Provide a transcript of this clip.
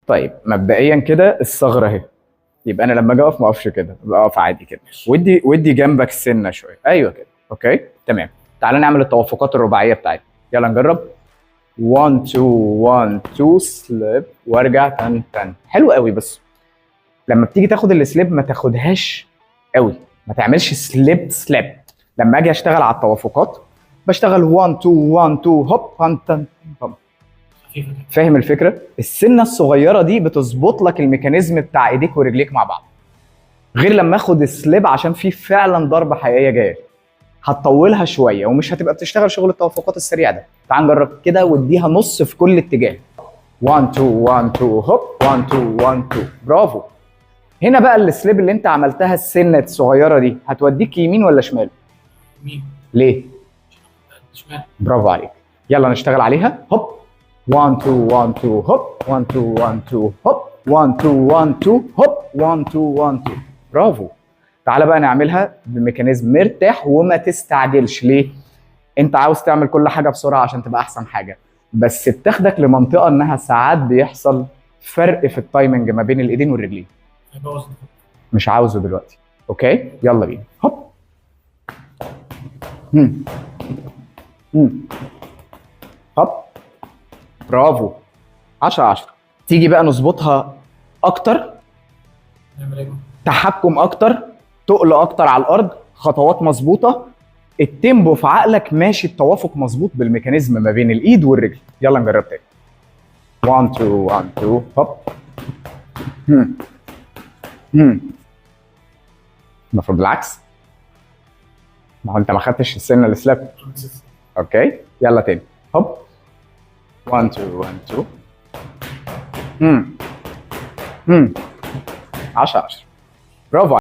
طيب مبدئيا كده الثغره اهي، يبقى انا لما اجي اقف ما اقفش كده، اقف عادي كده، ودي جنبك سنه شويه، ايوه كده، اوكي تمام. تعالى نعمل التوافقات الرباعيه بتاعتنا، يلا نجرب. 1 2 1 2 سليب وارجع تن تن، حلو قوي. بس لما بتيجي تاخد السليب ما تاخدهاش قوي، ما تعملش سليب سليب. لما اجي اشتغل على التوافقات بشتغل 1 2 1 2 هوب تن تن هوب. فاهم الفكره؟ السنه الصغيره دي بتظبط لك الميكانيزم بتاع ايديك ورجليك مع بعض، غير لما اخد السليب عشان في فعلا ضربه حقيقيه جايه، هتطولها شويه ومش هتبقى بتشتغل شغل التوافقات السريع ده. تعال نجرب كده واديها نص في كل اتجاه. 1 2 1 2 هوب 1 2 1 2، برافو. هنا بقى السليب اللي انت عملتها السنه الصغيره دي هتوديك يمين ولا شمال؟ يمين. ليه؟ شمال. برافو عليك. يلا نشتغل عليها. هوب 1 2 1 2 هوب 1 2 1 2 هوب 1 2 1 2 هوب 1 2 1 2، برافو. تعالى بقى نعملها بميكانيزم مرتاح وما تستعجلش. ليه؟ انت عاوز تعمل كل حاجه بسرعه عشان تبقى احسن حاجه، بس بتاخدك لمنطقه انها ساعات بيحصل فرق في التايمنج ما بين الايدين والرجلين. هيبوظ. مش عاوزه دلوقتي، اوكي يلا بينا. هوب هم. هوب، برافو. 10 10. تيجي بقى نظبطها اكتر، نعمل ايه بقى؟ تحكم اكتر، تقل اكتر على الارض، خطوات مظبوطه، التيمبو في عقلك ماشي، التوافق مظبوط بالميكانيزم ما بين الايد والرجل. يلا نجرب تاني. 1 2 1 2 هوب. المفروض العكس، ما هو انت ما خدتش السنه السلاب. اوكي يلا تاني. هوب 1 2 1 2 10 10، برافو.